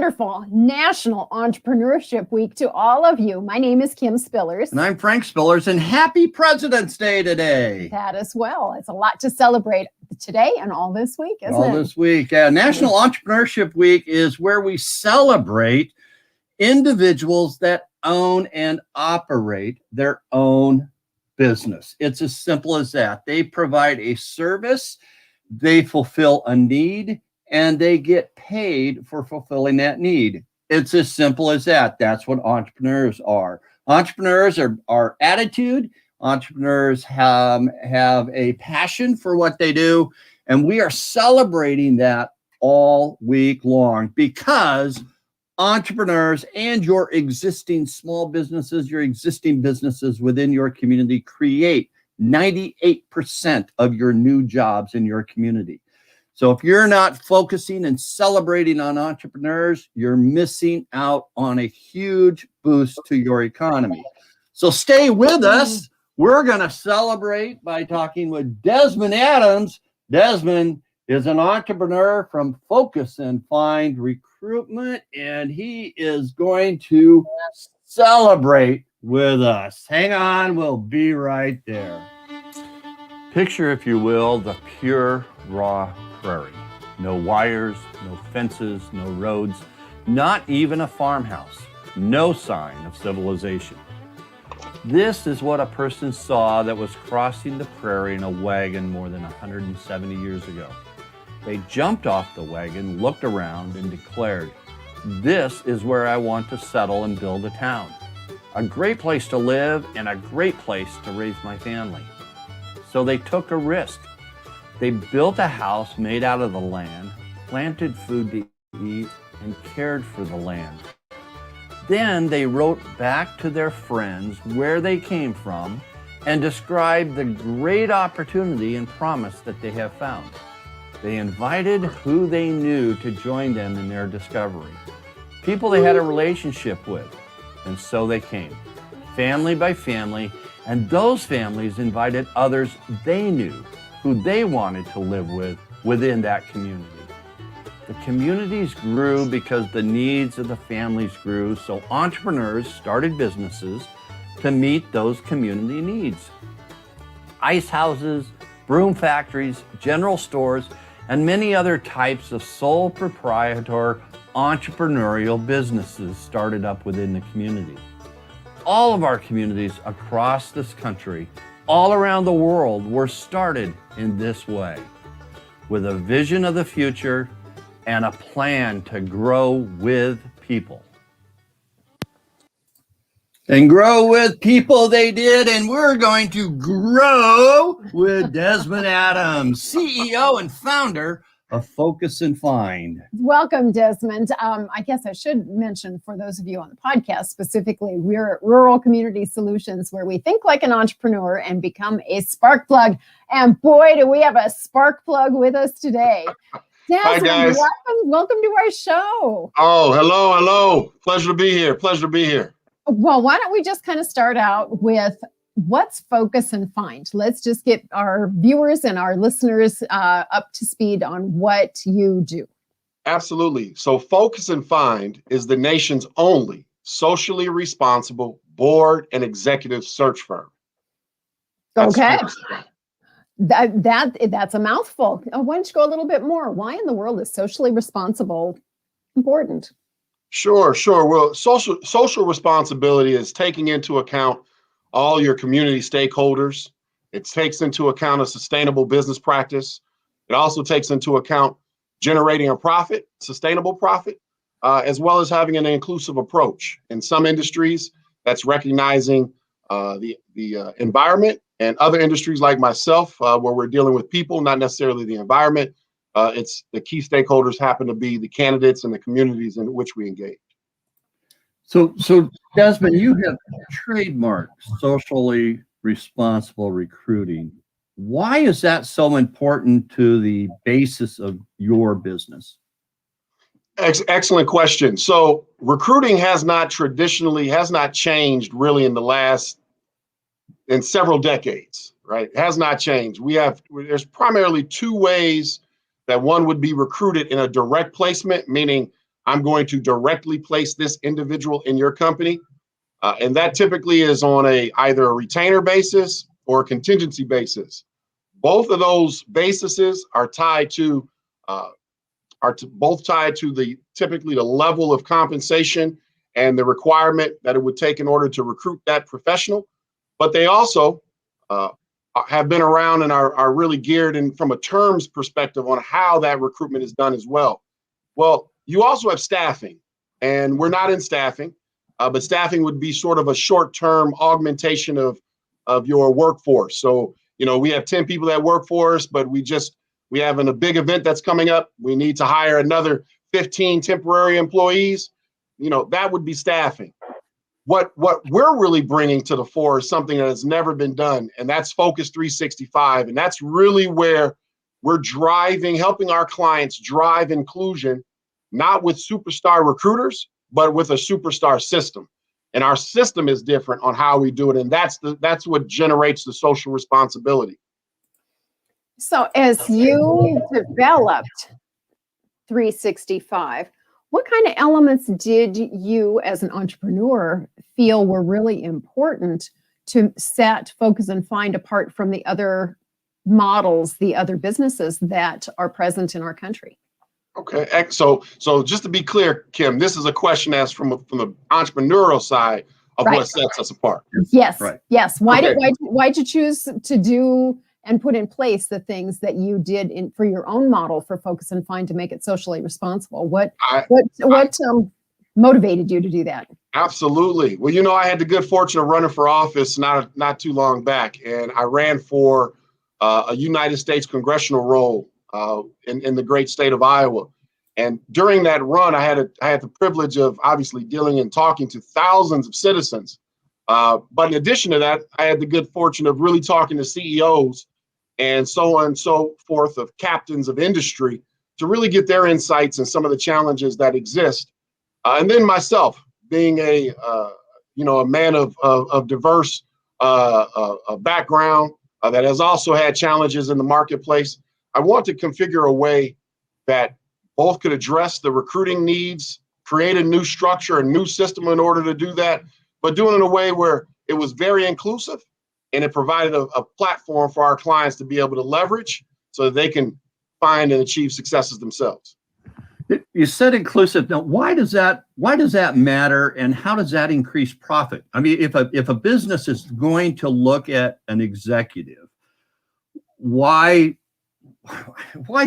wonderful National Entrepreneurship Week to all of you. My name is Kim Spillers. And I'm Frank Spillers, and happy President's Day today. That as well. It's a lot to celebrate today and all this week, isn't it? All this week. National Entrepreneurship Week is where we celebrate individuals that own and operate their own business. It's as simple as that. They provide a service, they fulfill a need, and they get paid for fulfilling that need. It's as simple as that. That's what entrepreneurs are. Entrepreneurs are attitude. Entrepreneurs have a passion for what they do. And we are celebrating that all week long because entrepreneurs and your existing small businesses, your existing businesses within your community create 98% of your new jobs in your community. So if you're not focusing and celebrating on entrepreneurs, you're missing out on a huge boost to your economy. So stay with us. We're going to celebrate by talking with Desmund Adams. Desmond is an entrepreneur from Focus and Find Recruitment, and he is going to celebrate with us. Hang on, we'll be right there. Picture, if you will, the pure, raw prairie. No wires, no fences, no roads, not even a farmhouse. No sign of civilization. This is what a person saw that was crossing the prairie in a wagon more than 170 years ago. They jumped off the wagon, looked around, and declared, "This is where I want to settle and build a town. A great place to live and a great place to raise my family." So they took a risk. They built a house made out of the land, planted food to eat, and cared for the land. Then they wrote back to their friends where they came from and described the great opportunity and promise that they have found. They invited who they knew to join them in their discovery, people they had a relationship with, and so they came, family by family, and those families invited others they knew who they wanted to live with within that community. The communities grew because the needs of the families grew, so entrepreneurs started businesses to meet those community needs. Ice houses, broom factories, general stores, and many other types of sole proprietor entrepreneurial businesses started up within the community. All of our communities across this country, all around the world, were started in this way, with a vision of the future and a plan to grow with people. And grow with people they did, and we're going to grow with Desmund Adams, CEO and founder of Focus and Find. Welcome, Desmond. I guess I should mention for those of you on the podcast specifically, we're at Rural Community Solutions, where we think like an entrepreneur and become a spark plug. And boy, do we have a spark plug with us today. Desmond, hi, guys. Welcome to our show. Oh, hello. Pleasure to be here. Well, why don't we just kind of start out with what's Focus and Find? Let's just get our viewers and our listeners up to speed on what you do. Absolutely. So Focus and Find is the nation's only socially responsible board and executive search firm. Okay. That's a mouthful. Why don't you go a little bit more? Why in the world is socially responsible important? Sure. Well, social responsibility is taking into account all your community stakeholders. It takes into account a sustainable business practice. It also takes into account generating a profit, sustainable profit, as well as having an inclusive approach. In some industries, that's recognizing the environment, and other industries like myself, where we're dealing with people, not necessarily the environment. It's the key stakeholders happen to be the candidates and the communities in which we engage. So Desmond, you have trademarked socially responsible recruiting. Why is that so important to the basis of your business? Excellent question. So recruiting has not changed really in several decades, right? It has not changed. There's primarily two ways that one would be recruited in a direct placement, meaning I'm going to directly place this individual in your company. And that typically is on either a retainer basis or a contingency basis. Both of those bases are tied to typically the level of compensation and the requirement that it would take in order to recruit that professional. But they also have been around and are really geared in from a terms perspective on how that recruitment is done as well. Well, you also have staffing, and we're not in staffing, but staffing would be sort of a short-term augmentation of your workforce. So, we have 10 people that work for us, but we have a big event that's coming up. We need to hire another 15 temporary employees. That would be staffing. What we're really bringing to the fore is something that has never been done, and that's Focus 365. And that's really where we're helping our clients drive inclusion, not with superstar recruiters, but with a superstar system. And our system is different on how we do it. And that's what generates the social responsibility. So as you developed 365, what kind of elements did you as an entrepreneur feel were really important to set, focus, and find apart from the other models, the other businesses that are present in our country? Okay, so just to be clear, Kim, this is a question asked from the entrepreneurial side of Right. What sets us apart. Yes, Right. yes. Why'd you choose to do and put in place the things that you did for your own model for Focus and Find to make it socially responsible? What motivated you to do that? Absolutely. Well, I had the good fortune of running for office not too long back, and I ran for a United States congressional role in the great state of Iowa. And during that run, I had the privilege of obviously dealing and talking to thousands of citizens. But in addition to that, I had the good fortune of really talking to CEOs and so on and so forth of captains of industry to really get their insights and some of the challenges that exist. And then myself, being a man of diverse background that has also had challenges in the marketplace, I want to configure a way that both could address the recruiting needs, create a new structure, a new system in order to do that, but do it in a way where it was very inclusive and it provided a platform for our clients to be able to leverage so that they can find and achieve successes themselves. You said inclusive. Now, why does that matter, and how does that increase profit? I mean, if a business is going to look at an executive, why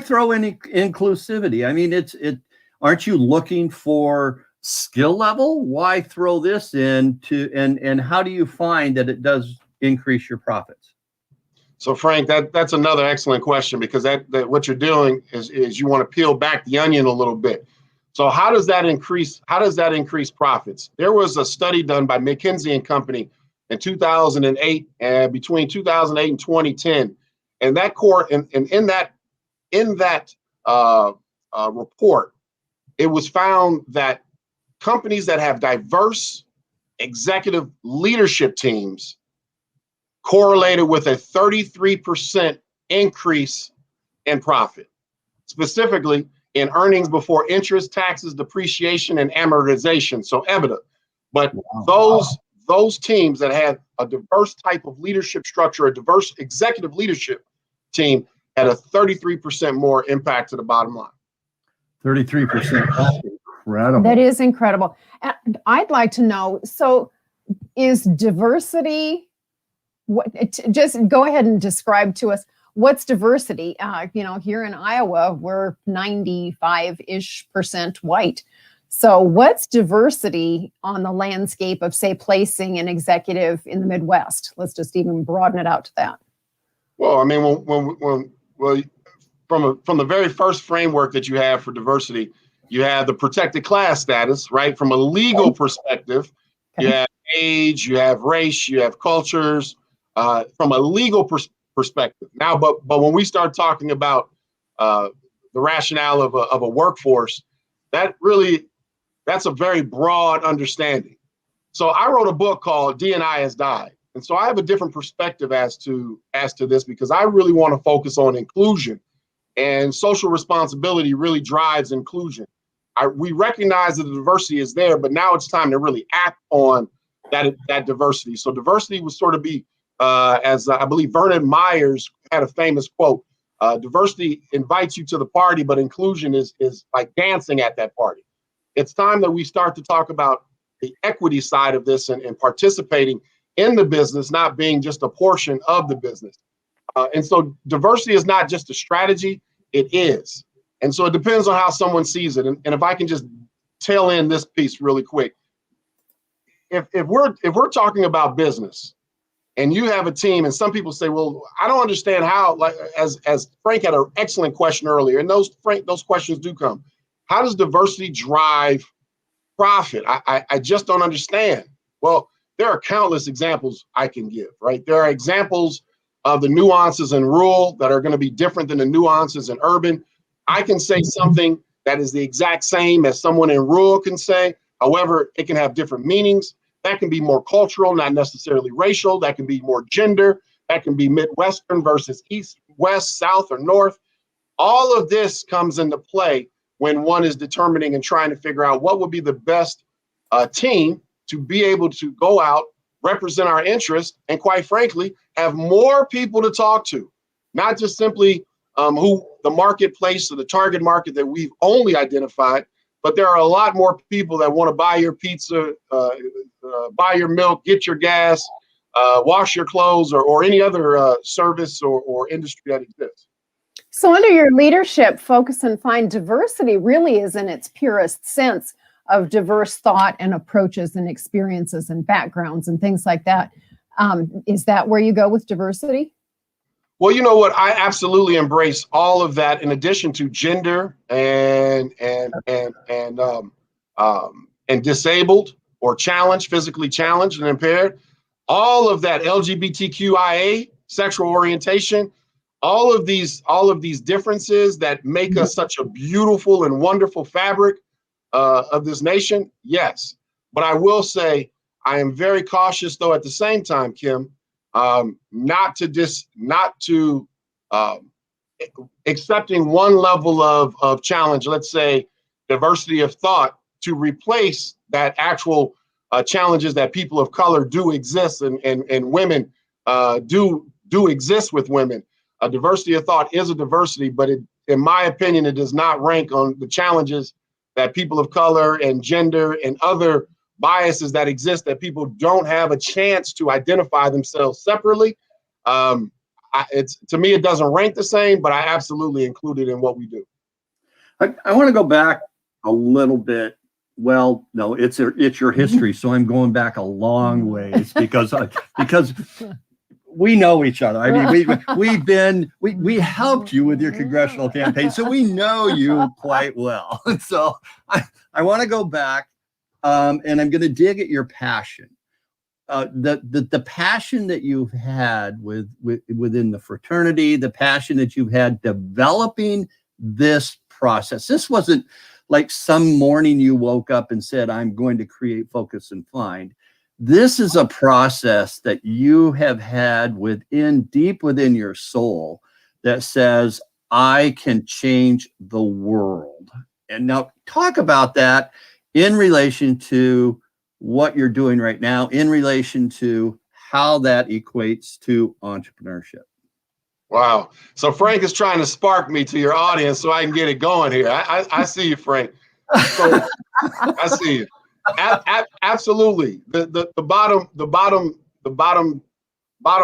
throw in inclusivity? I mean, aren't you looking for skill level? Why throw this in and how do you find that it does increase your profits? So Frank, that's another excellent question, because that what you're doing is you want to peel back the onion a little bit. So how does that increase profits? There was a study done by McKinsey and Company in 2008 and between 2008 and 2010. And that in that report, it was found that companies that have diverse executive leadership teams correlated with a 33% increase in profit, specifically in earnings before interest, taxes, depreciation, and amortization, so EBITDA. But those teams that had a diverse type of leadership structure, a diverse executive leadership team, had a 33% more impact to the bottom line. 33%. That's incredible. That is incredible. And I'd like to know, so is diversity, just go ahead and describe to us, what's diversity? Here in Iowa, we're 95-ish% white. So what's diversity on the landscape of, say, placing an executive in the Midwest? Let's just even broaden it out to that. Well, I mean, from the very first framework that you have for diversity, you have the protected class status, right? From a legal perspective, you have age, you have race, you have cultures, from a legal perspective. Now, but when we start talking about the rationale of a workforce, that's a very broad understanding. So I wrote a book called D&I Has Died. And so I have a different perspective as to this, because I really want to focus on inclusion, and social responsibility really drives inclusion. we recognize that the diversity is there, but now it's time to really act on that diversity. So diversity would sort of be, as I believe Vernon Myers had a famous quote, diversity invites you to the party, but inclusion is like dancing at that party. It's time that we start to talk about the equity side of this and participating in the business, not being just a portion of the business. And so diversity is not just a strategy, it is. And so it depends on how someone sees it. And if I can just tail in this piece really quick, if we're talking about business and you have a team, and some people say, well, I don't understand how, like as Frank had an excellent question earlier, and those questions do come. How does diversity drive profit? I just don't understand. Well, there are countless examples I can give, right? There are examples of the nuances in rural that are going to be different than the nuances in urban. I can say something that is the exact same as someone in rural can say. However, it can have different meanings. That can be more cultural, not necessarily racial. That can be more gender. That can be Midwestern versus East, West, South, or North. All of this comes into play when one is determining and trying to figure out what would be the best team to be able to go out, represent our interests, and quite frankly, have more people to talk to, not just simply who the marketplace or the target market that we've only identified, but there are a lot more people that want to buy your pizza, buy your milk, get your gas, wash your clothes, or any other service or industry that exists. So under your leadership, Focus and Find diversity really is in its purest sense of diverse thought and approaches and experiences and backgrounds and things like that. Is that where you go with diversity? Well, you know what? I absolutely embrace all of that in addition to gender and disabled or challenged, physically challenged and impaired. All of that, LGBTQIA, sexual orientation, all of these differences that make us such a beautiful and wonderful fabric of this nation. Yes, but I will say I am very cautious, though, at the same time, Kim, not to accepting one level of challenge, let's say diversity of thought, to replace that actual challenges that people of color do exist and women do exist with women. A diversity of thought is a diversity, but in my opinion, it does not rank on the challenges that people of color and gender and other biases that exist that people don't have a chance to identify themselves separately. To me, it doesn't rank the same, but I absolutely include it in what we do. I want to go back a little bit. Well, no, it's your history, so I'm going back a long ways because we know each other. I mean, we helped you with your congressional campaign, so we know you quite well. So I want to go back, and I'm going to dig at your passion, the passion that you've had within the fraternity, the passion that you've had developing this process. This wasn't like some morning you woke up and said, "I'm going to create Focus and Find." This is a process that you have had deep within your soul that says, I can change the world. And now talk about that in relation to what you're doing right now, in relation to how that equates to entrepreneurship. Wow. So Frank is trying to spark me to your audience so I can get it going here. I see you, Frank. So, I see you. Absolutely. The bottom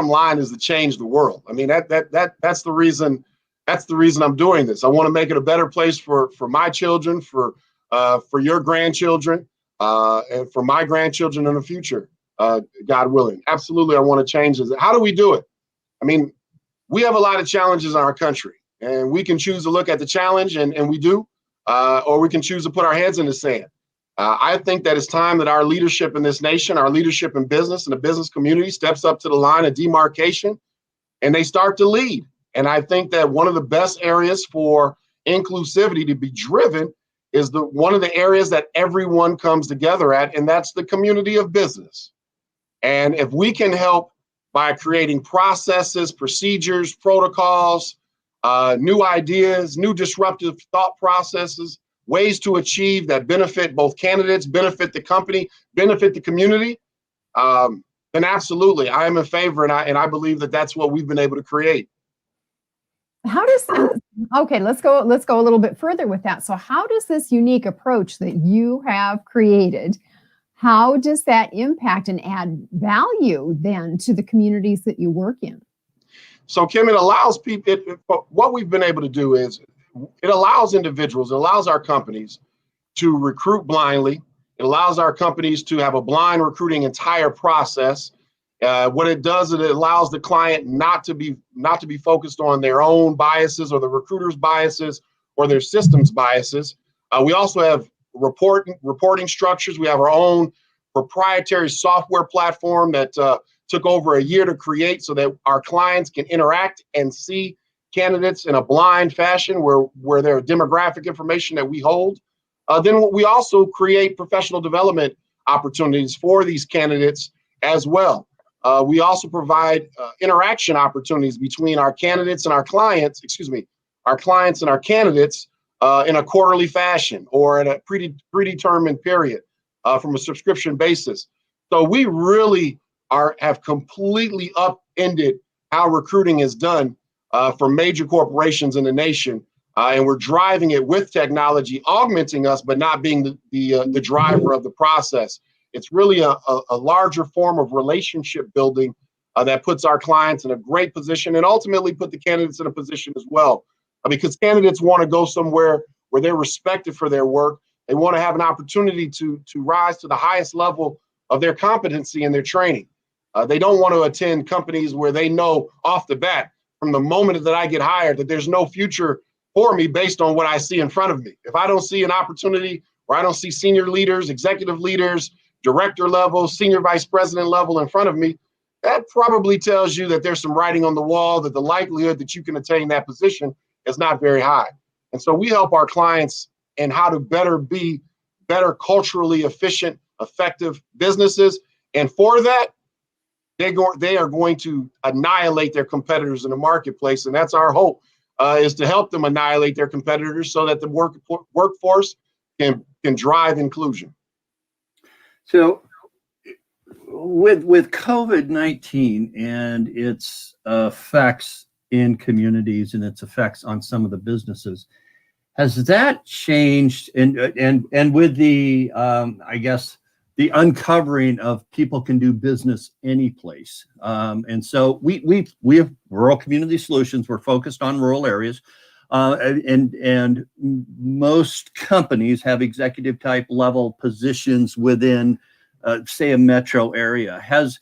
line is to change the world. I mean, that's the reason I'm doing this. I want to make it a better place for my children, for your grandchildren, and for my grandchildren in the future, God willing. Absolutely, I want to change this. How do we do it? I mean, we have a lot of challenges in our country, and we can choose to look at the challenge, and we do, or we can choose to put our heads in the sand. I think that it's time that our leadership in this nation, our leadership in business and the business community steps up to the line of demarcation and they start to lead. And I think that one of the best areas for inclusivity to be driven is one of the areas that everyone comes together at, and that's the community of business. And if we can help by creating processes, procedures, protocols, new ideas, new disruptive thought processes, ways to achieve that benefit both candidates, benefit the company, benefit the community, then absolutely, I am in favor, and I believe that that's what we've been able to create. How does okay, let's go a little bit further with that. So how does this unique approach that you have created, how does that impact and add value then to the communities that you work in? So Kim, it allows people, what we've been able to do is it allows individuals, it allows our companies to recruit blindly. It allows our companies to have a blind recruiting entire process. What it does is it allows the client not to be focused on their own biases or the recruiter's biases or their system's biases. We also have reporting structures. We have our own proprietary software platform that took over a year to create so that our clients can interact and see candidates in a blind fashion where there are demographic information that we hold. Then we also create professional development opportunities for these candidates as well. We also provide interaction opportunities between our candidates and our clients, our clients and our candidates in a quarterly fashion or in a predetermined period from a subscription basis. So we really have completely upended how recruiting is done for major corporations in the nation. And we're driving it with technology, augmenting us, but not being the driver of the process. It's really a larger form of relationship building that puts our clients in a great position and ultimately put the candidates in a position as well. Because candidates want to go somewhere where they're respected for their work. They want to have an opportunity to rise to the highest level of their competency and their training. They don't want to attend companies where they know off the bat from the moment that I get hired that there's no future for me based on what I see in front of me. If I don't see an opportunity or I don't see senior leaders, executive leaders, director level, senior vice president level in front of me, that probably tells you that there's some writing on the wall, that the likelihood that you can attain that position is not very high. And so we help our clients in how to be better culturally efficient, effective businesses. And for that, they are going to annihilate their competitors in the marketplace. And that's our hope, is to help them annihilate their competitors so that the workforce can drive inclusion. So with COVID-19 and its effects in communities and its effects on some of the businesses, has that changed? And with the I guess the uncovering of people can do business any place, and so we have rural community solutions. We're focused on rural areas. And most companies have executive type level positions within, say, a metro area. Has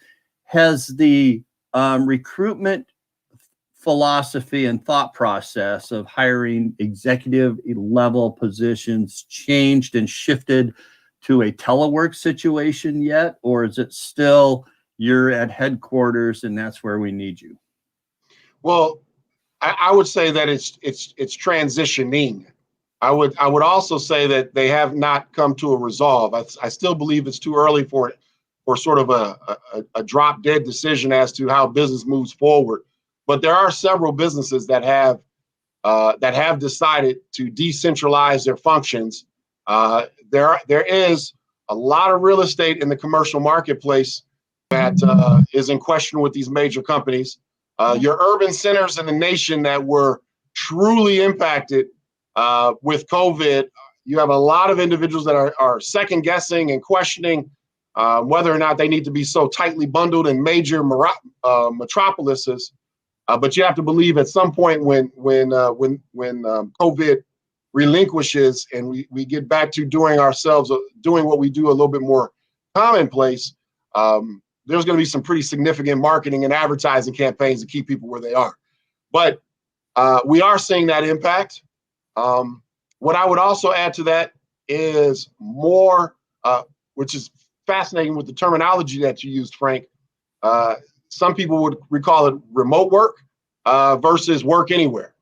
the recruitment philosophy and thought process of hiring executive level positions changed and shifted to a telework situation yet, or is it still you're at headquarters and that's where we need you? Well, I would say that it's transitioning. I would also say that they have not come to a resolve. I still believe it's too early for sort of a drop dead decision as to how business moves forward. But there are several businesses that have decided to decentralize their functions. There is a lot of real estate in the commercial marketplace that is in question with these major companies. Your urban centers in the nation that were truly impacted with COVID, you have a lot of individuals that are second guessing and questioning whether or not they need to be so tightly bundled in major metropolises. But you have to believe at some point when COVID relinquishes and we get back to doing what we do a little bit more commonplace, there's going to be some pretty significant marketing and advertising campaigns to keep people where they are. But we are seeing that impact. What I would also add to that is more, which is fascinating with the terminology that you used, Frank. Some people would recall it remote work versus work anywhere.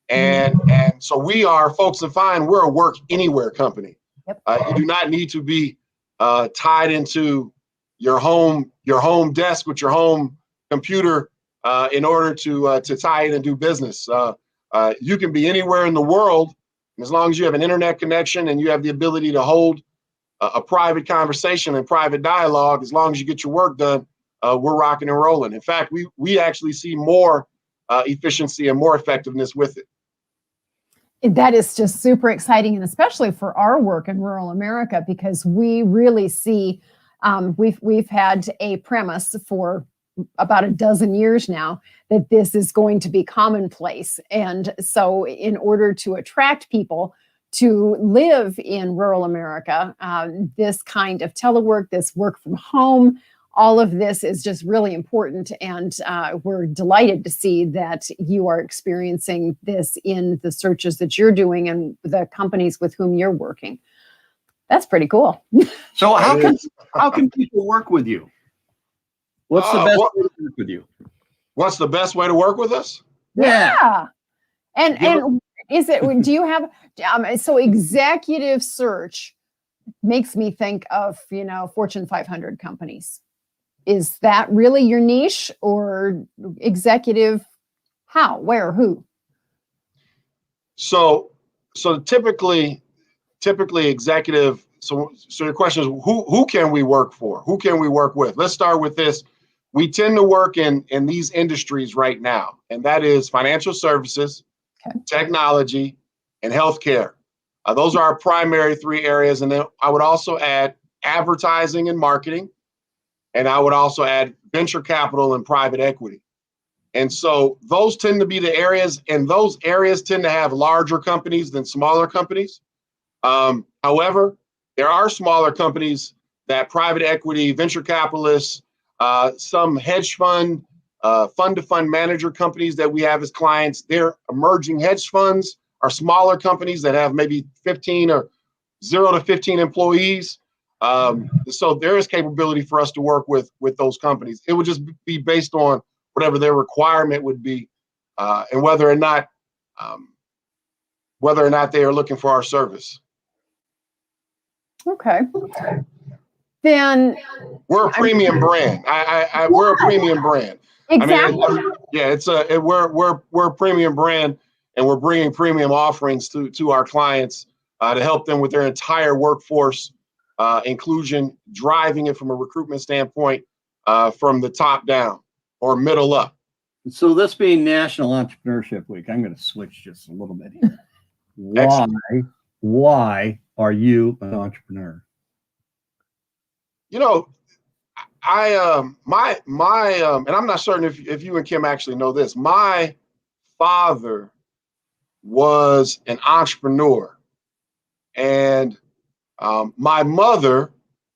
And so we are, folks that find we're a work anywhere company. Yep. You do not need to be tied into your home desk with your home computer in order to tie in and do business. You can be anywhere in the world And as long as you have an internet connection and you have the ability to hold a private conversation and private dialogue, as long as you get your work done, we're rocking and rolling. In fact, we actually see more efficiency and more effectiveness with it. That is just super exciting, and especially for our work in rural America, because we really see we've had a premise for about a dozen years now that this is going to be commonplace. And so in order to attract people to live in rural America, this kind of telework, this work from home, all of this is just really important. And we're delighted to see that you are experiencing this in the searches that you're doing and the companies with whom you're working. That's pretty cool. So how can people work with you? What's the best way to work with you? What's the best way to work with us? Yeah. And is it, do you have, so executive search makes me think of, Fortune 500 companies. Is that really your niche, or executive? How, where, who? So typically executive. So your question is, who can we work for? Who can we work with? Let's start with this. We tend to work in these industries right now, and that is financial services, okay, technology, and healthcare. Those are our primary three areas. And then I would also add advertising and marketing. And I would also add venture capital and private equity. And so those tend to be the areas, and those areas tend to have larger companies than smaller companies. However, there are smaller companies that private equity, venture capitalists, some hedge fund, fund-to-fund manager companies that we have as clients. They're emerging hedge funds are smaller companies that have maybe 15 or 0 to 15 employees. So there is capability for us to work with those companies. It would just be based on whatever their requirement would be, and whether or not they are looking for our service. Okay. Then we're a premium brand. We're a premium brand. Exactly. We're a premium brand, and we're bringing premium offerings to our clients to help them with their entire workforce inclusion, driving it from a recruitment standpoint, from the top down or middle up. So this being National Entrepreneurship Week, I'm going to switch just a little bit here. Why are you an entrepreneur? And I'm not certain if you and Kim actually know this. My father was an entrepreneur, and my mother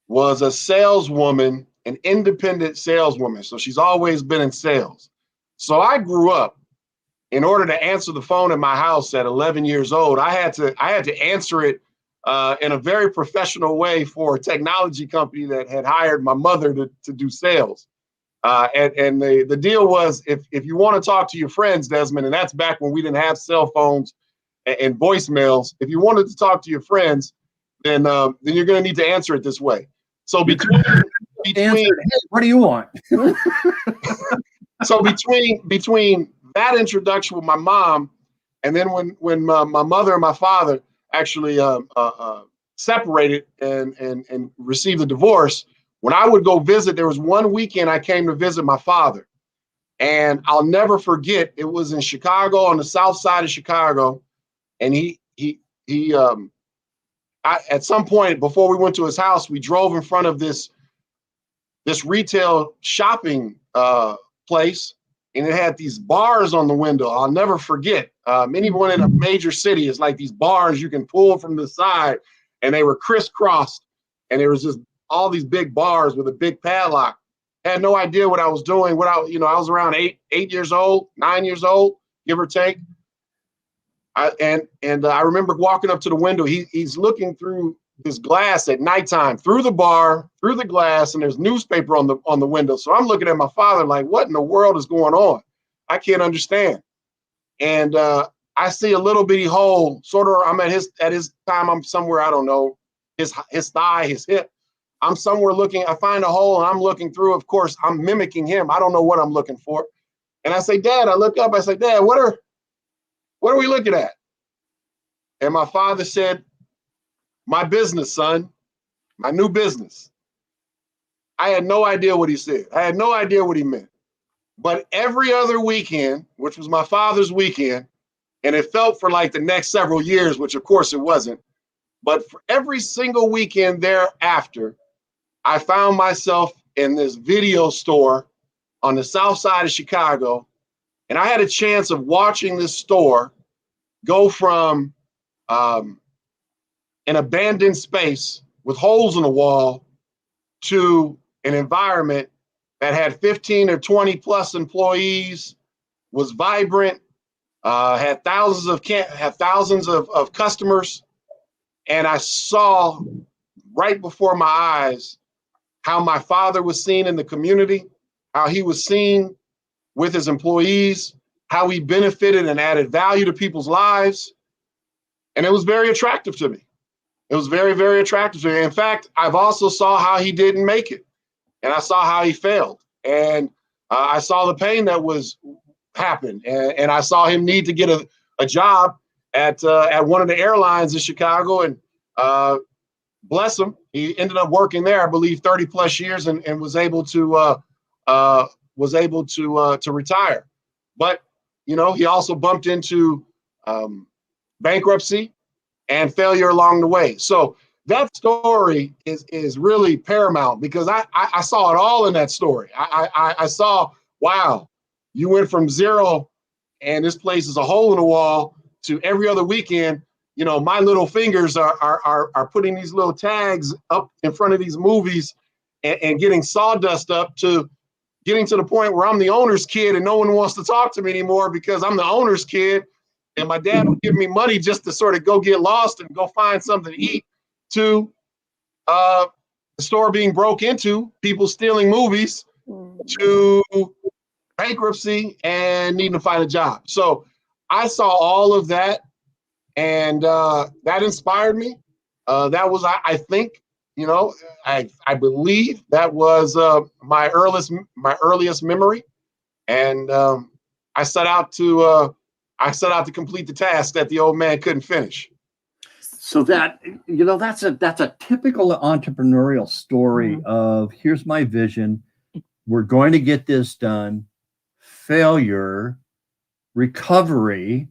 was a saleswoman, an independent saleswoman. So she's always been in sales. So I grew up, in order to answer the phone in my house at 11 years old, I had to answer it in a very professional way for a technology company that had hired my mother to do sales. And the deal was, if you want to talk to your friends, Desmond, and that's back when we didn't have cell phones and voicemails, if you wanted to talk to your friends, then you're going to need to answer it this way. So between hey, what do you want? So between that introduction with my mom, and then when my mother and my father actually separated and received a divorce, when I would go visit, there was one weekend I came to visit my father, and I'll never forget. It was in Chicago, on the south side of Chicago, and at some point before we went to his house, we drove in front of this retail shopping place, and it had these bars on the window. I'll never forget. Anyone in a major city is like these bars you can pull from the side, and they were crisscrossed, and there was just all these big bars with a big padlock. I had no idea what I was doing. I was around 8 years old, 9 years old, give or take. I remember walking up to the window. He's looking through this glass at nighttime, through the bar, through the glass, and there's newspaper on the window. So I'm looking at my father like, what in the world is going on? I can't understand. And I see a little bitty hole, sort of. I'm at his time. I'm somewhere, I don't know, his thigh, his hip. I'm somewhere looking. I find a hole, and I'm looking through. Of course, I'm mimicking him. I don't know what I'm looking for. And I say, Dad, I look up. I say, Dad, what are we looking at? And my father said, "My business, son, my new business." I had no idea what he said. I had no idea what he meant. But every other weekend, which was my father's weekend, and it felt for like the next several years, which of course it wasn't, but for every single weekend thereafter, I found myself in this video store on the south side of Chicago, and I had a chance of watching this store go from an abandoned space with holes in the wall to an environment that had 15 or 20 plus employees, was vibrant, had thousands of customers, and I saw right before my eyes how my father was seen in the community, how he was seen with his employees, how he benefited and added value to people's lives, and it was very attractive to me. It was very, very attractive to me. In fact, I've also saw how he didn't make it, and I saw how he failed, and I saw the pain that was happened, and I saw him need to get a job at one of the airlines in Chicago, and bless him, he ended up working there, I believe, 30 plus years, and was able to retire. But he also bumped into bankruptcy and failure along the way. So that story is really paramount, because I saw it all in that story. I saw, wow, you went from zero and this place is a hole in the wall to every other weekend, my little fingers are putting these little tags up in front of these movies and getting sawdust up, to getting to the point where I'm the owner's kid and no one wants to talk to me anymore because I'm the owner's kid. And my dad would give me money just to sort of go get lost and go find something to eat, to the store being broke into, people stealing movies, to bankruptcy and needing to find a job. So I saw all of that, and that inspired me. That was, I think, I believe that was my earliest memory, and I set out to complete the task that the old man couldn't finish. So that's a typical entrepreneurial story of, here's my vision, we're going to get this done, failure, recovery.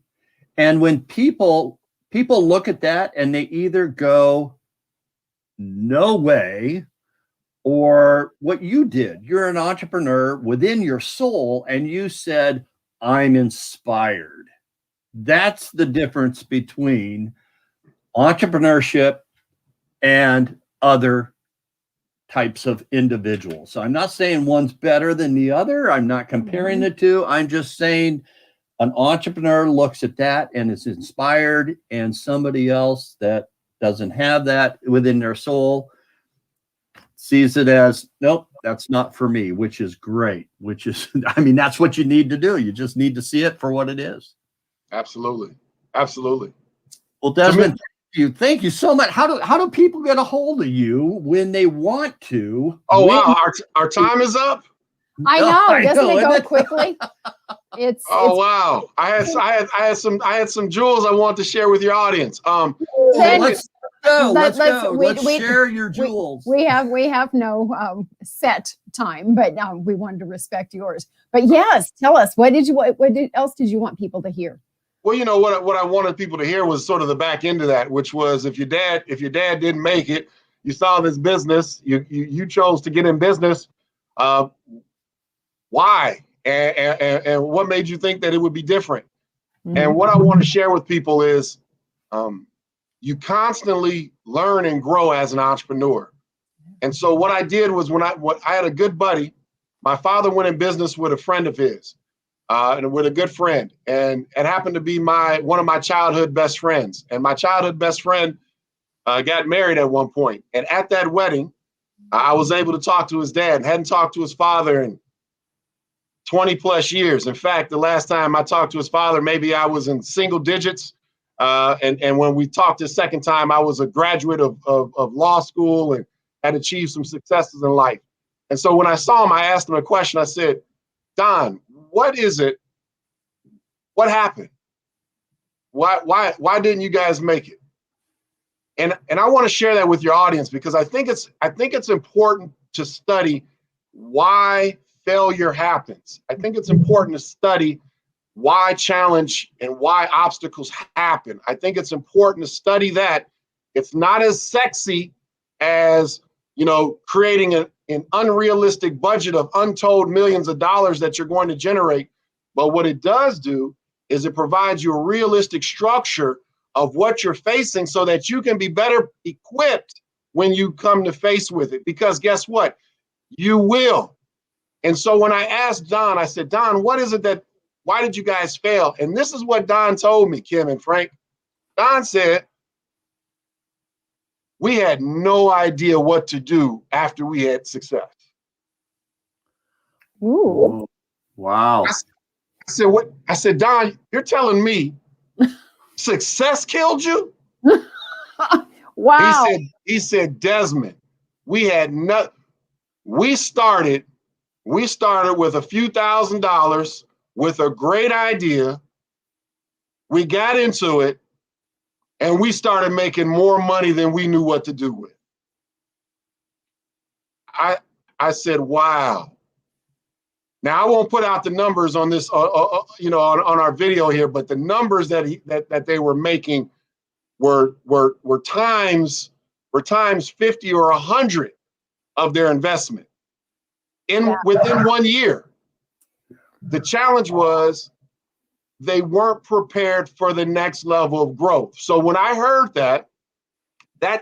And when people look at that and they either go, no way, or what you did, you're an entrepreneur within your soul and you said, I'm inspired. That's the difference between entrepreneurship and other types of individuals. So I'm not saying one's better than the other. I'm not comparing the two. I'm just saying an entrepreneur looks at that and is inspired, and somebody else that doesn't have that within their soul sees it as, nope, that's not for me, which is great, that's what you need to do. You just need to see it for what it is. Absolutely. Absolutely. Well, Desmond, thank you so much. How do people get a hold of you when they want to? Oh, wow. Our time is up. I know. Doesn't it go quickly? Wow. I had some jewels I want to share with your audience. Let's go. Let's share your jewels. We have no set time, but we wanted to respect yours. But yes, tell us, what else did you want people to hear? Well, what I wanted people to hear was sort of the back end of that, which was, if your dad didn't make it, you saw this business, you chose to get in business. Why? And what made you think that it would be different? Mm-hmm. And what I want to share with people is, you constantly learn and grow as an entrepreneur. And so what I did was, I had a good buddy, my father went in business with a friend of his, and with a good friend, and it happened to be one of my childhood best friends. And my childhood best friend got married at one point. And at that wedding, I was able to talk to his dad. Hadn't talked to his father in 20 plus years. In fact, the last time I talked to his father, maybe I was in single digits. And when we talked the second time, I was a graduate of law school and had achieved some successes in life. And so when I saw him, I asked him a question. I said, Don, what is it? What happened? Why didn't you guys make it? And I want to share that with your audience because I think it's important to study why failure happens. I think it's important to study why challenge and why obstacles happen. I think it's important to study that. It's not as sexy as, creating an unrealistic budget of untold millions of dollars that you're going to generate. But what it does do is it provides you a realistic structure of what you're facing so that you can be better equipped when you come to face with it. Because guess what? You will. And so when I asked Don, I said, Don, why did you guys fail? And this is what Don told me, Kim and Frank. Don said, we had no idea what to do after we had success. Ooh. Wow. I said, what? I said, Don, you're telling me success killed you? Wow. He said, Desmond, we started with a few $1,000s with a great idea. We got into it and we started making more money than we knew what to do with. I said, wow. Now I won't put out the numbers on this, on our video here, but the numbers that they were making were times 50 or 100 of their investment within 1 year. The challenge was they weren't prepared for the next level of growth. So when I heard that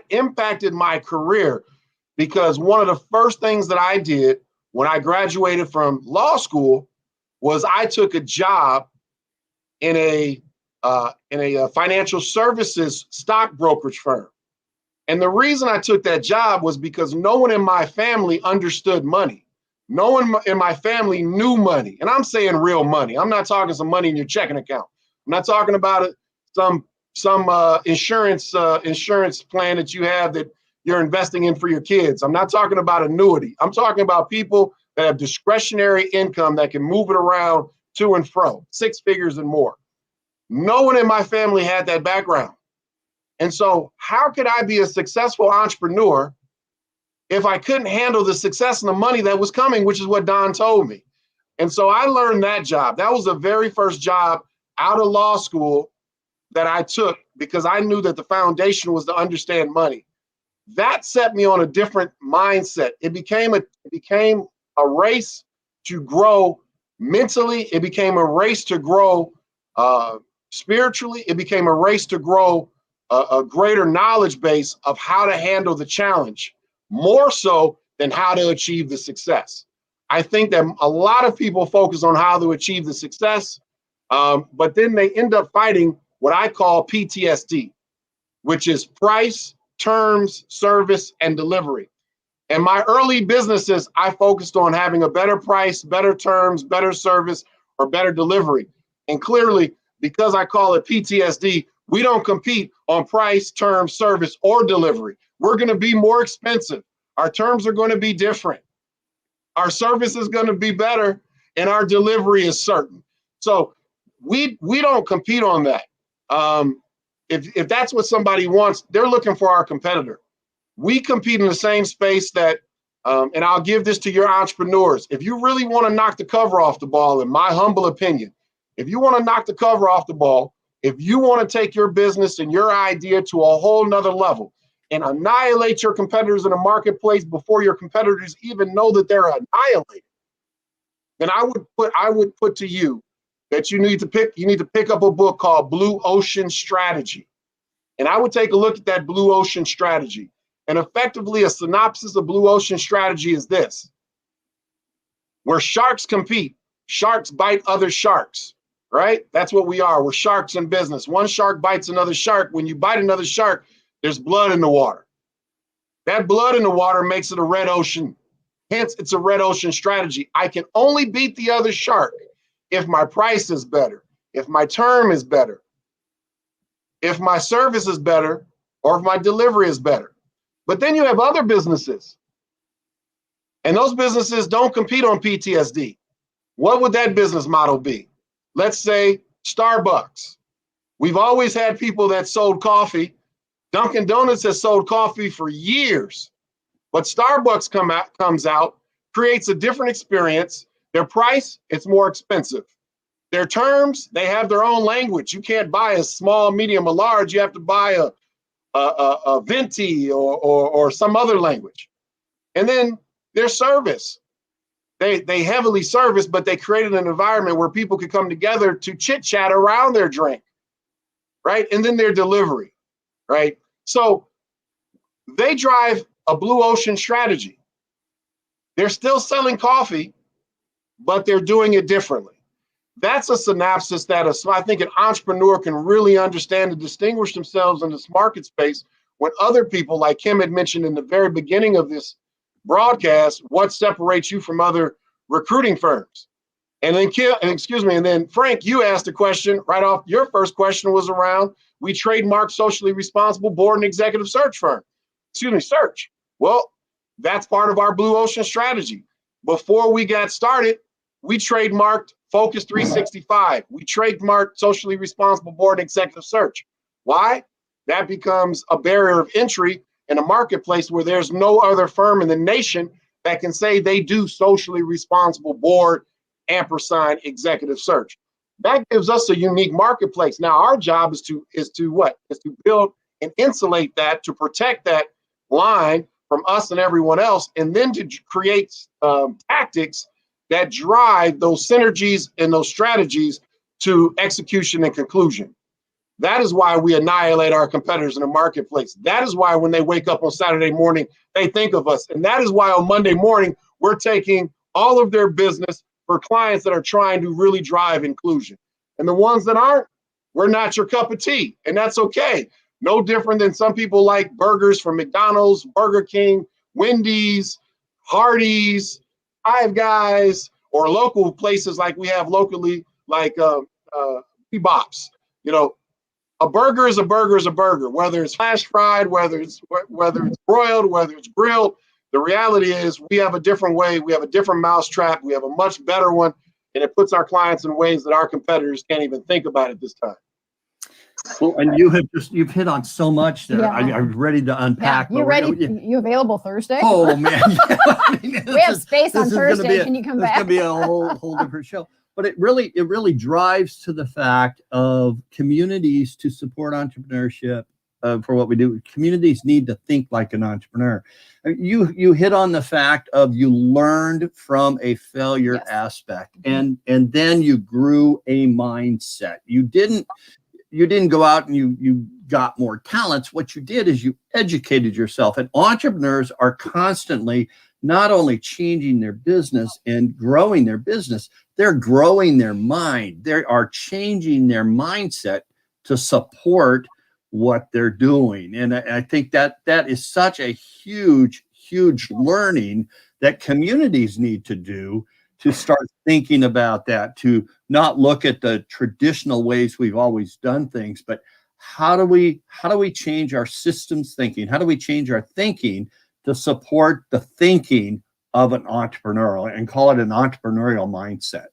impacted my career because one of the first things that I did when I graduated from law school was I took a job in a financial services stock brokerage firm. And the reason I took that job was because no one in my family understood money. No one in my family knew money. And I'm saying real money. I'm not talking some money in your checking account. I'm not talking about some insurance plan that you have that you're investing in for your kids. I'm not talking about annuity. I'm talking about people that have discretionary income that can move it around to and fro, 6 figures and more. No one in my family had that background. And so how could I be a successful entrepreneur if I couldn't handle the success and the money that was coming, which is what Don told me. And so I learned that job. That was the very first job out of law school that I took because I knew that the foundation was to understand money. That set me on a different mindset. It became a race to grow mentally. It became a race to grow spiritually. It became a race to grow a greater knowledge base of how to handle the challenge, more so than how to achieve the success. I think that a lot of people focus on how to achieve the success, but then they end up fighting what I call PTSD, which is price, terms, service, and delivery. In my early businesses, I focused on having a better price, better terms, better service, or better delivery. And clearly, because I call it PTSD, we don't compete on price, terms, service, or delivery. We're going to be more expensive. Our terms are going to be different. Our service is going to be better, and our delivery is certain. So we don't compete on that. If that's what somebody wants, they're looking for our competitor. We compete in the same space that, and I'll give this to your entrepreneurs. If you really want to knock the cover off the ball, in my humble opinion, if you want to knock the cover off the ball, if you want to take your business and your idea to a whole nother level and annihilate your competitors in the marketplace before your competitors even know that they're annihilated, then I would put to you that you need to pick up a book called Blue Ocean Strategy. And I would take a look at that Blue Ocean Strategy. And effectively, a synopsis of Blue Ocean Strategy is this: where sharks compete, sharks bite other sharks, right? That's what we are. We're sharks in business. One shark bites another shark. When you bite another shark, there's blood in the water. That blood in the water makes it a red ocean. Hence, it's a red ocean strategy. I can only beat the other shark if my price is better, if my term is better, if my service is better, or if my delivery is better. But then you have other businesses, and those businesses don't compete on PTSD. What would that business model be? Let's say Starbucks. We've always had people that sold coffee. Dunkin' Donuts has sold coffee for years. But Starbucks comes out, creates a different experience. Their price, it's more expensive. Their terms, they have their own language. You can't buy a small, medium, or large. You have to buy a venti or some other language. And then their service. They heavily service, but they created an environment where people could come together to chit chat around their drink, right? And then their delivery, right? So they drive a blue ocean strategy. They're still selling coffee, but they're doing it differently. That's a synopsis that I think an entrepreneur can really understand and distinguish themselves in this market space when other people, like Kim had mentioned in the very beginning of this broadcast, what separates you from other recruiting firms. And then and then Frank, you asked a question right off. Your first question was around, we trademark socially responsible board and executive search firm. Search. Well, that's part of our blue ocean strategy. Before we got started, we trademarked Focus 365. We trademarked socially responsible board and executive search. Why? That becomes a barrier of entry in a marketplace where there's no other firm in the nation that can say they do socially responsible board & executive search. That gives us a unique marketplace. Now our job is to build and insulate that, to protect that line from us and everyone else, and then to create tactics that drive those synergies and those strategies to execution and conclusion. That is why we annihilate our competitors in the marketplace. That is why when they wake up on Saturday morning, they think of us. And that is why on Monday morning, we're taking all of their business for clients that are trying to really drive inclusion. And the ones that aren't, we're not your cup of tea. And that's okay. No different than some people like burgers from McDonald's, Burger King, Wendy's, Hardee's, Five Guys, or local places like we have locally, like Bebop's. You know, a burger is a burger is a burger, whether it's flash fried, whether it's broiled, whether it's grilled. The reality is we have a different way. We have a different mousetrap. We have a much better one, and it puts our clients in ways that our competitors can't even think about at this time. Well, and you've hit on so much there. Yeah. I'm ready to unpack. Yeah, you ready? You available Thursday? Oh man, we have space on Thursday. Can you come back? It's gonna be a whole different show. But it really drives to the fact of communities to support entrepreneurship for what we do. Communities need to think like an entrepreneur. You hit on the fact of you learned from a failure aspect, and then you grew a mindset. You didn't go out and you got more talents. What you did is you educated yourself. And entrepreneurs are constantly not only changing their business and growing their business, they're growing their mind. They are changing their mindset to support what they're doing. And I think that is such a huge learning that communities need to do, to start thinking about that, to not look at the traditional ways we've always done things, but how do we change our systems thinking? How do we change our thinking to support the thinking of an entrepreneur and call it an entrepreneurial mindset?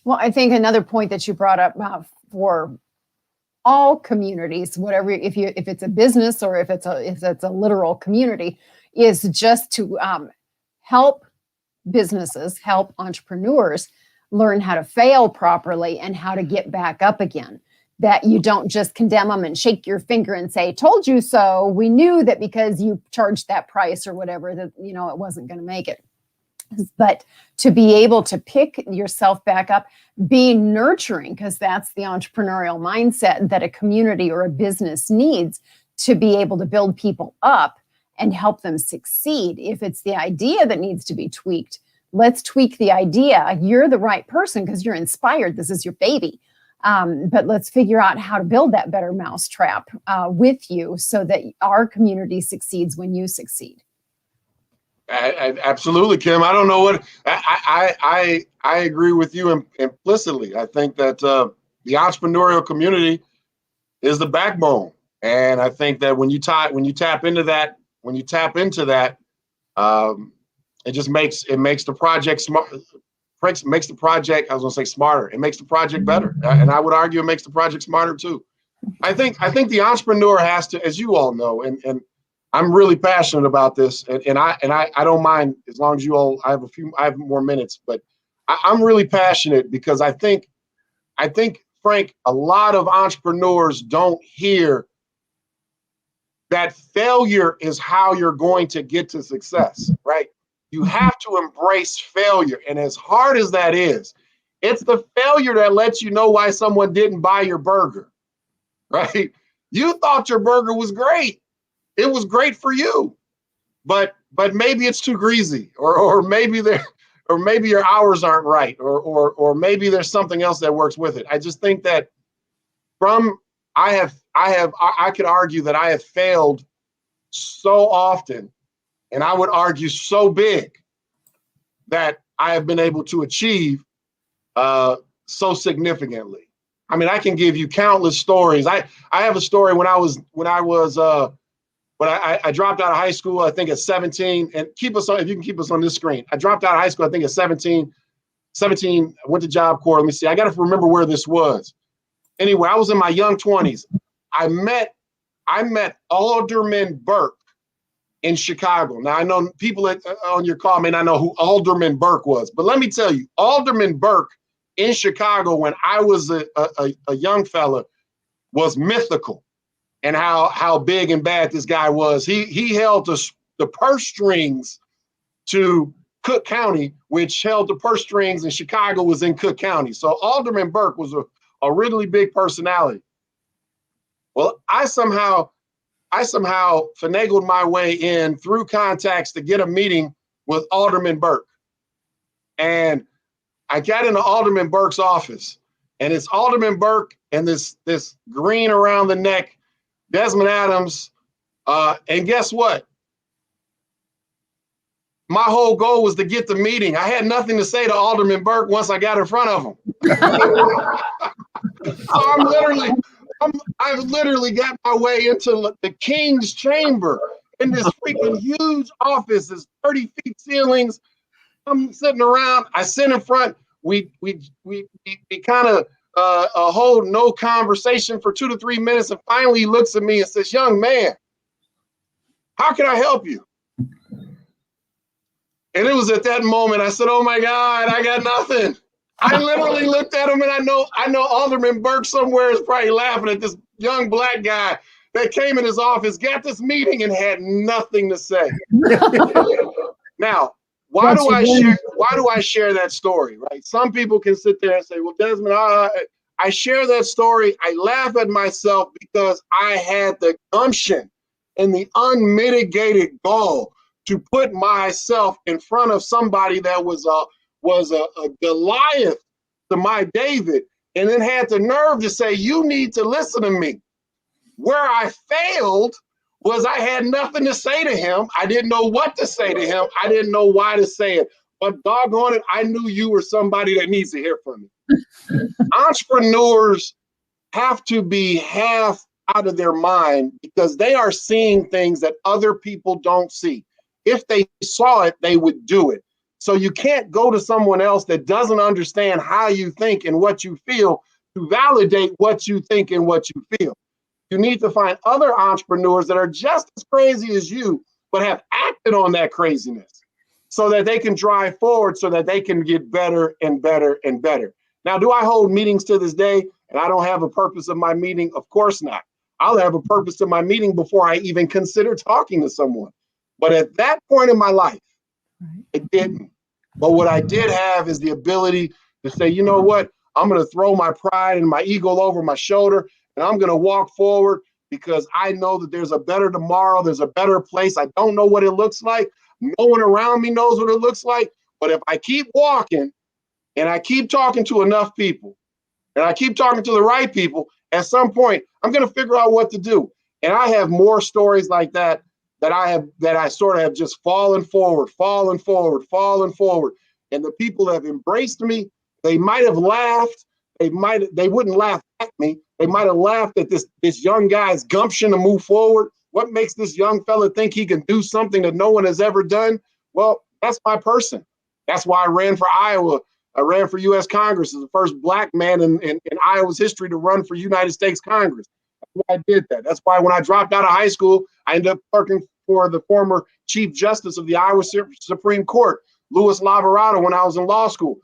Well, I think another point that you brought up for all communities, whatever, if it's a business or if it's a literal community, is just to help businesses, help entrepreneurs learn how to fail properly and how to get back up again. That you don't just condemn them and shake your finger and say, told you so. We knew that because you charged that price or whatever, that, it wasn't going to make it. But to be able to pick yourself back up, be nurturing, because that's the entrepreneurial mindset that a community or a business needs to be able to build people up and help them succeed. If it's the idea that needs to be tweaked, let's tweak the idea. You're the right person because you're inspired. This is your baby. But let's figure out how to build that better mousetrap with you so that our community succeeds when you succeed. Absolutely, Kim. I don't know what I agree with you implicitly. I think that the entrepreneurial community is the backbone, and I think that when you tap into that, it just makes the project smart. Makes the project, I was going to say smarter. It makes the project better, and I would argue it makes the project smarter too. I think the entrepreneur has to, as you all know, and I'm really passionate about this, and I don't mind as long as you all, I have more minutes, but I'm really passionate because I think, Frank, a lot of entrepreneurs don't hear that failure is how you're going to get to success, right? You have to embrace failure. And as hard as that is, it's the failure that lets you know why someone didn't buy your burger, right? You thought your burger was great. It was great for you, but maybe it's too greasy, or maybe your hours aren't right, or maybe there's something else that works with it. I just think that I could argue that I have failed so often, and I would argue so big, that I have been able to achieve so significantly. I mean, I can give you countless stories. I have a story when I dropped out of high school, I think at 17, and keep us on, if you can keep us on this screen. I dropped out of high school, I think at 17, I went to Job Corps. Let me see, I got to remember where this was. Anyway, I was in my young 20s. I met Alderman Burke in Chicago. Now, I know people on your call may not know who Alderman Burke was, but let me tell you, Alderman Burke in Chicago, when I was a young fella, was mythical, and how big and bad this guy was. He held the purse strings to Cook County, which held the purse strings, and Chicago was in Cook County. So Alderman Burke was a really big personality. Well, I somehow finagled my way in through contacts to get a meeting with Alderman Burke. And I got into Alderman Burke's office, and it's Alderman Burke and this green around the neck, Desmund Adams. And guess what? My whole goal was to get the meeting. I had nothing to say to Alderman Burke once I got in front of him. So I've literally got my way into the King's Chamber in this freaking huge office. There's 30 feet ceilings. I'm sitting around. I sit in front. We kind of hold no conversation for 2 to 3 minutes, and finally he looks at me and says, "Young man, how can I help you?" And it was at that moment I said, "Oh my God, I got nothing." I literally looked at him, and I know Alderman Burke somewhere is probably laughing at this young black guy that came in his office, got this meeting, and had nothing to say. Now, why do I share that story, right? Some people can sit there and say, "Well, Desmond, I share that story. I laugh at myself because I had the gumption and the unmitigated gall to put myself in front of somebody that was a Goliath to my David, and then had the nerve to say, 'You need to listen to me.' Where I failed was I had nothing to say to him. I didn't know what to say to him. I didn't know why to say it. But doggone it, I knew you were somebody that needs to hear from me." Entrepreneurs have to be half out of their mind because they are seeing things that other people don't see. If they saw it, they would do it. So you can't go to someone else that doesn't understand how you think and what you feel to validate what you think and what you feel. You need to find other entrepreneurs that are just as crazy as you, but have acted on that craziness so that they can drive forward, so that they can get better and better and better. Now, do I hold meetings to this day and I don't have a purpose of my meeting? Of course not. I'll have a purpose of my meeting before I even consider talking to someone. But at that point in my life, I didn't. But what I did have is the ability to say, "You know what? I'm going to throw my pride and my ego over my shoulder, and I'm going to walk forward because I know that there's a better tomorrow. There's a better place. I don't know what it looks like. No one around me knows what it looks like. But if I keep walking and I keep talking to enough people and I keep talking to the right people, at some point, I'm going to figure out what to do." And I have more stories like that I sort of have just fallen forward. And the people that have embraced me, they might have laughed. They wouldn't laugh at me. They might have laughed at this young guy's gumption to move forward. What makes this young fella think he can do something that no one has ever done? Well, that's my person. That's why I ran for Iowa. I ran for U.S. Congress as the first black man in Iowa's history to run for United States Congress. why I did that. That's why when I dropped out of high school, I ended up working for the former Chief Justice of the Iowa Supreme Court, Louis Laverado, when I was in law school.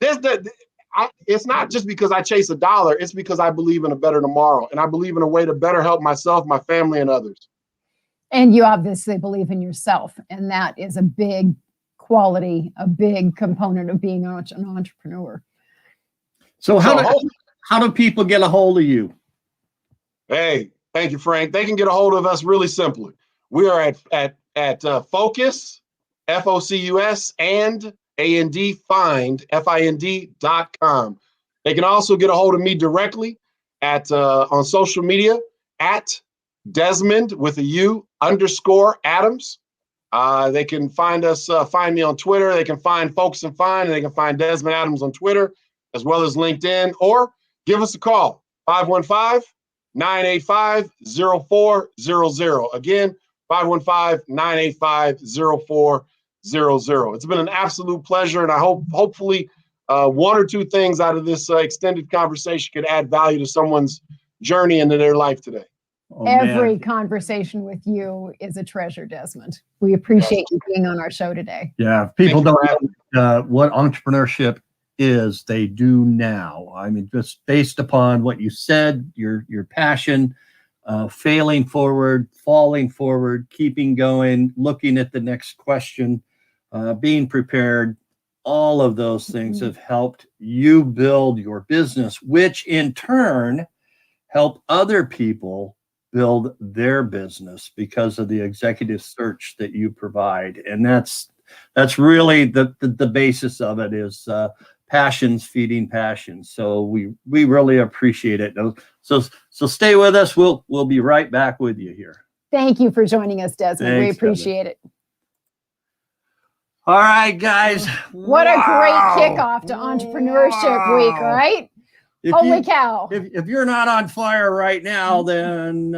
It's not just because I chase a dollar. It's because I believe in a better tomorrow, and I believe in a way to better help myself, my family, and others. And you obviously believe in yourself, and that is a big quality, a big component of being an entrepreneur. So how do people get a hold of you? Hey, thank you, Frank. They can get a hold of us really simply. We are at Focus, FOCUS, and AND Find, FIND.com. They can also get a hold of me directly at on social media at Desmond with a U _Adams. They can find me on Twitter. They can find Focus and Find, and they can find Desmond Adams on Twitter, as well as LinkedIn, or give us a call, 515-985-0400. Again, 515-985-0400. It's been an absolute pleasure, and I hopefully one or two things out of this extended conversation could add value to someone's journey into their life today. Oh, Every conversation with you is a treasure, Desmond. We appreciate you being on our show today. Yeah, if people don't know what entrepreneurship is, they do now. I mean, just based upon what you said, your passion, failing forward, falling forward, keeping going, looking at the next question, being prepared, all of those things have helped you build your business, which in turn help other people build their business because of the executive search that you provide. And that's really the basis of it is passions feeding passions. So we really appreciate it. So stay with us. We'll be right back with you here. Thank you for joining us, Desmond. Thanks, we appreciate it. All right, guys. What a great kickoff to Entrepreneurship Week, right? Holy cow. If you're not on fire right now, then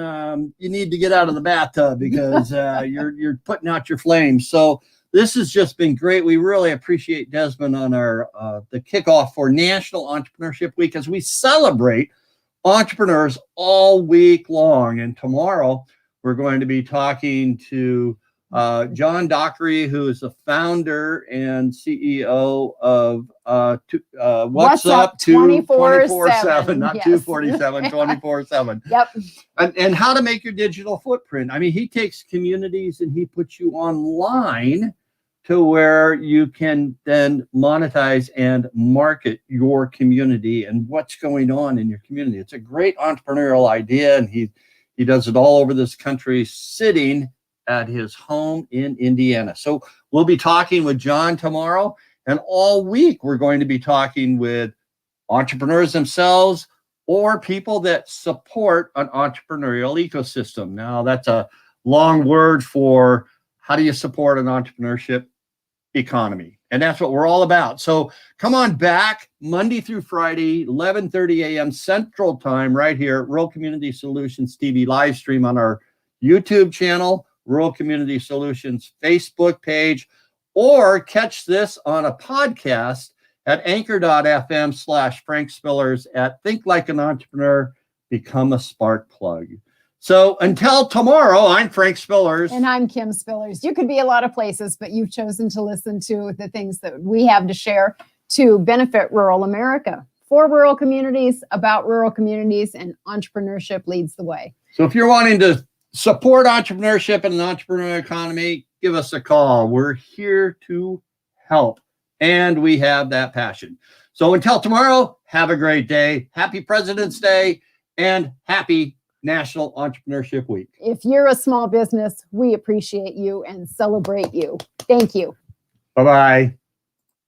you need to get out of the bathtub because you're putting out your flames. So this has just been great. We really appreciate Desmond on our the kickoff for National Entrepreneurship Week as we celebrate entrepreneurs all week long. And tomorrow we're going to be talking to John Dockery, who is the founder and CEO of What's Up 24/7, not 247, 24/7. Yep. And how to make your digital footprint. I mean, he takes communities and he puts you online to where you can then monetize and market your community and what's going on in your community. It's a great entrepreneurial idea, and he does it all over this country, sitting at his home in Indiana. So we'll be talking with John tomorrow, and all week we're going to be talking with entrepreneurs themselves or people that support an entrepreneurial ecosystem. Now, that's a long word for how do you support an entrepreneurship economy? And that's what we're all about. So come on back Monday through Friday, 11:30 a.m. Central Time, right here at Rural Community Solutions TV live stream on our YouTube channel, Rural Community Solutions Facebook page, or catch this on a podcast at anchor.fm/Frank Spillers at Think Like an Entrepreneur, Become a Spark Plug. So until tomorrow, I'm Frank Spillers. And I'm Kim Spillers. You could be a lot of places, but you've chosen to listen to the things that we have to share to benefit rural America. For rural communities, about rural communities, and entrepreneurship leads the way. So if you're wanting to support entrepreneurship and an entrepreneurial economy, give us a call. We're here to help, and we have that passion. So until tomorrow, have a great day. Happy President's Day, and happy National Entrepreneurship Week. If you're a small business, we appreciate you and celebrate you. Thank you. Bye-bye.